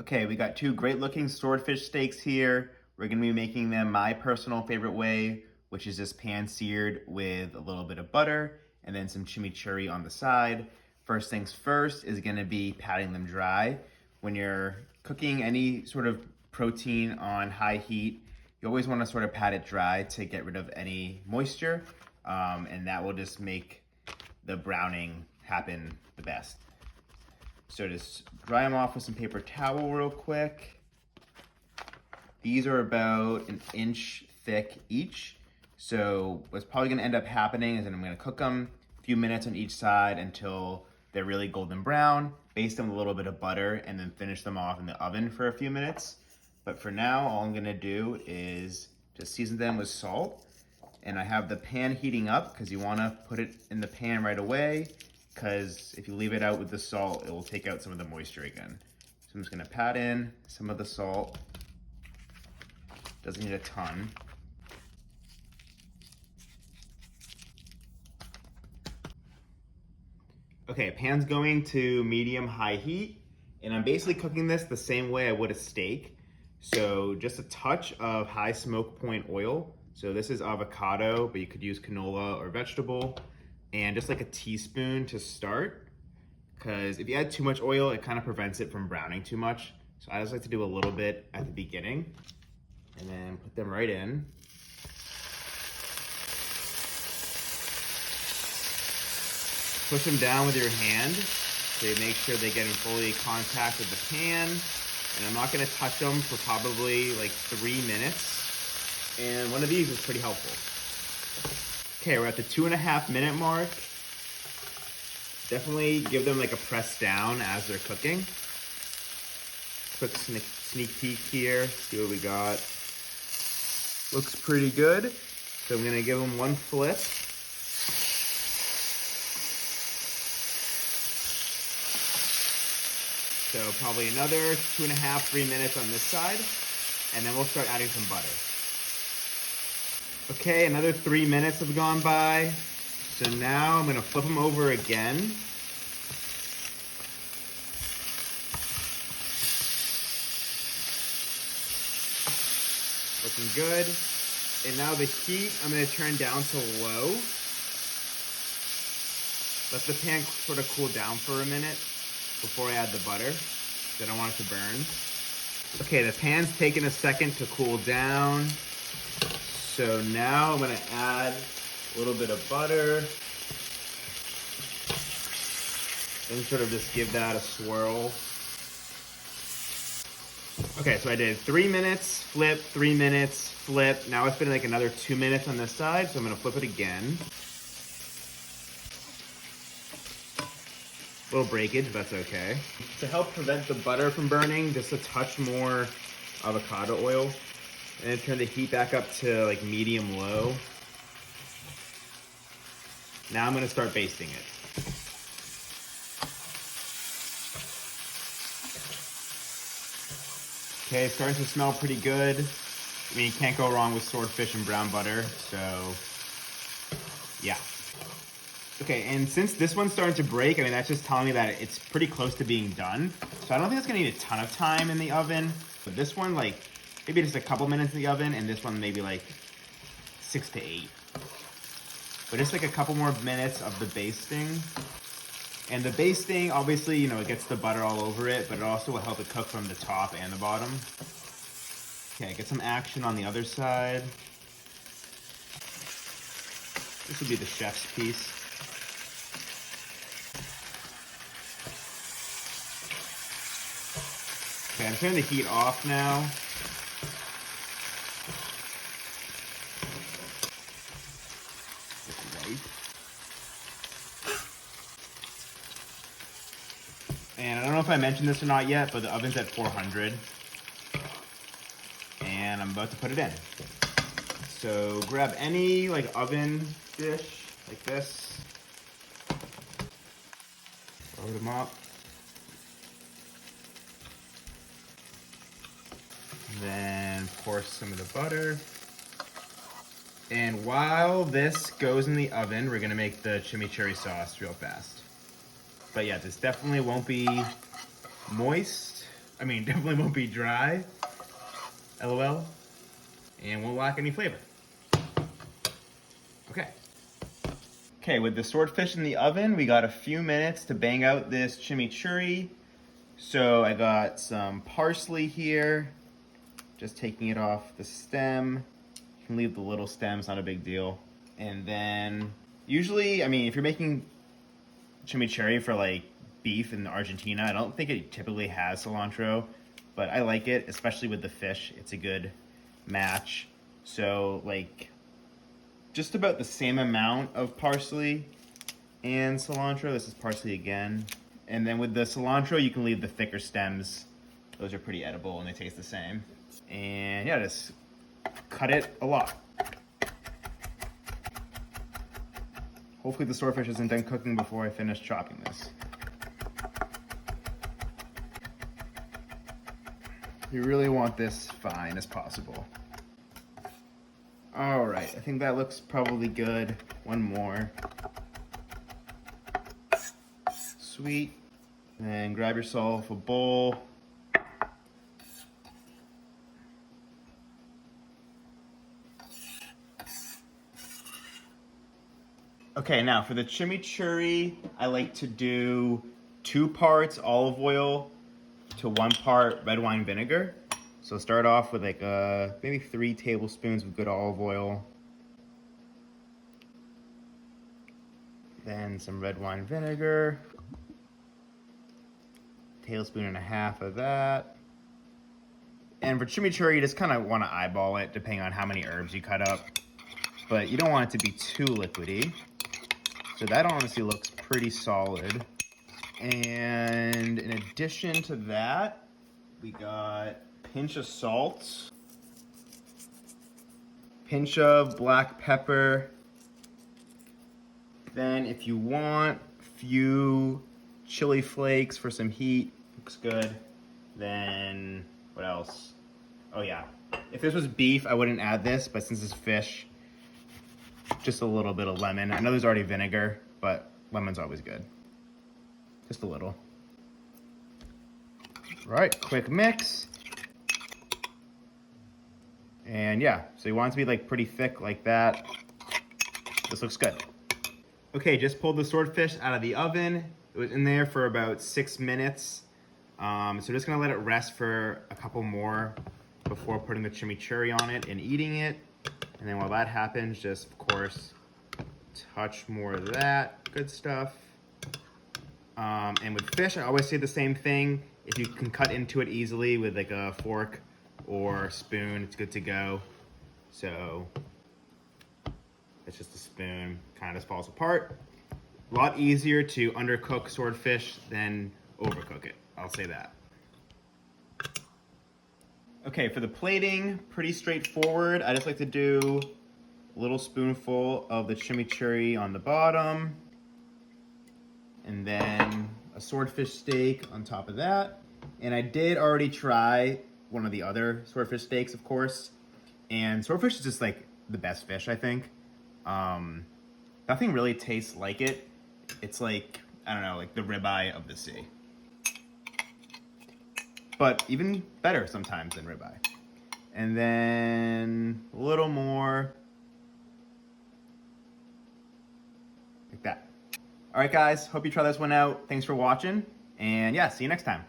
Okay, we got two great looking swordfish steaks here. We're gonna be making them my personal favorite way, which is just pan seared with a little bit of butter and then some chimichurri on the side. First things first is gonna be patting them dry. When you're cooking any sort of protein on high heat, you always wanna sort of pat it dry to get rid of any moisture, and that will just make the browning happen the best. So just dry them off with some paper towel real quick. These are about an inch thick each. So what's probably gonna end up happening is that I'm gonna cook them a few minutes on each side until they're really golden brown, baste them with a little bit of butter, and then finish them off in the oven for a few minutes. But for now, all I'm gonna do is just season them with salt. And I have the pan heating up because you wanna put it in the pan right away, because if you leave it out with the salt, it will take out some of the moisture again. So I'm just gonna pat in some of the salt. Doesn't need a ton. Okay, pan's going to medium-high heat, and I'm basically cooking this the same way I would a steak. So just a touch of high smoke point oil. So this is avocado, but you could use canola or vegetable. And just like a teaspoon to start, because if you add too much oil, it kind of prevents it from browning too much. So I just like to do a little bit at the beginning and then put them right in. Push them down with your hand so you make sure they get in fully contact with the pan. And I'm not gonna touch them for probably like 3 minutes. And one of these is pretty helpful. Okay, we're at the 2.5 minute mark. Definitely give them like a press down as they're cooking. Quick sneak peek here, see what we got. Looks pretty good. So I'm gonna give them one flip. So probably another 2.5, 3 minutes on this side. And then we'll start adding some butter. Okay, another 3 minutes have gone by. So now I'm gonna flip them over again. Looking good. And now the heat, I'm gonna turn down to low. Let the pan sort of cool down for a minute before I add the butter, because I don't want it to burn. Okay, the pan's taken a second to cool down. So now I'm gonna add a little bit of butter and sort of just give that a swirl. Okay, so I did 3 minutes, flip, 3 minutes, flip. Now it's been like another 2 minutes on this side, so I'm gonna flip it again. A little breakage, but that's okay. To help prevent the butter from burning, just a touch more avocado oil. And then turn the heat back up to like medium low. Now I'm gonna start basting it. Okay, it's starting to smell pretty good. I mean, you can't go wrong with swordfish and brown butter, so yeah. Okay, and since this one's starting to break, I mean, that's just telling me that it's pretty close to being done. So I don't think it's gonna need a ton of time in the oven, but this one, like, maybe just a couple minutes in the oven, and this one maybe like 6 to 8. But just like a couple more minutes of the basting. And the basting, obviously, you know, it gets the butter all over it, but it also will help it cook from the top and the bottom. Okay, get some action on the other side. This would be the chef's piece. Okay, I'm turning the heat off now. And I don't know if I mentioned this or not yet, but the oven's at 400. And I'm about to put it in. So grab any like oven dish like this. Load them up. Then pour some of the butter. And while this goes in the oven, we're gonna make the chimichurri sauce real fast. But yeah, this definitely won't be moist. I mean, definitely won't be dry. LOL. And won't lack any flavor. Okay. Okay, with the swordfish in the oven, we got a few minutes to bang out this chimichurri. So I got some parsley here, just taking it off the stem. You can leave the little stems, not a big deal. And then, usually, I mean, if you're making chimichurri for like beef in Argentina, I don't think it typically has cilantro, but I like it, especially with the fish. It's a good match. So like, just about the same amount of parsley and cilantro. This is parsley again. And then with the cilantro, you can leave the thicker stems. Those are pretty edible and they taste the same. And yeah, just cut it a lot. Hopefully the swordfish isn't done cooking before I finish chopping this. You really want this fine as possible. All right, I think that looks probably good. One more. Sweet. And then grab yourself a bowl. Okay, now for the chimichurri, I like to do 2 parts olive oil to 1 part red wine vinegar. So start off with like maybe 3 tablespoons of good olive oil. Then some red wine vinegar. 1.5 tablespoons of that. And for chimichurri, you just kind of want to eyeball it depending on how many herbs you cut up. But you don't want it to be too liquidy. So that honestly looks pretty solid. And in addition to that, we got pinch of salt, pinch of black pepper. Then if you want, few chili flakes for some heat, looks good. Then what else? Oh yeah, if this was beef, I wouldn't add this, but since it's fish, just a little bit of lemon. I know there's already vinegar, but lemon's always good. Just a little. Right, quick mix. And yeah, so you want it to be like pretty thick like that. This looks good. Okay, just pulled the swordfish out of the oven. It was in there for about 6 minutes. So just gonna let it rest for a couple more before putting the chimichurri on it and eating it. And then while that happens, just of course, touch more of that good stuff. And with fish, I always say the same thing. If you can cut into it easily with like a fork or spoon, it's good to go. So it's just a spoon, kind of just falls apart. A lot easier to undercook swordfish than overcook it, I'll say that. Okay, for the plating, pretty straightforward. I just like to do a little spoonful of the chimichurri on the bottom, and then a swordfish steak on top of that. And I did already try one of the other swordfish steaks, of course. And swordfish is just like the best fish, I think. Nothing really tastes like it. It's like, I don't know, like the ribeye of the sea. But even better sometimes than ribeye. And then a little more. Like that. All right, guys, hope you try this one out. Thanks for watching. And yeah, see you next time.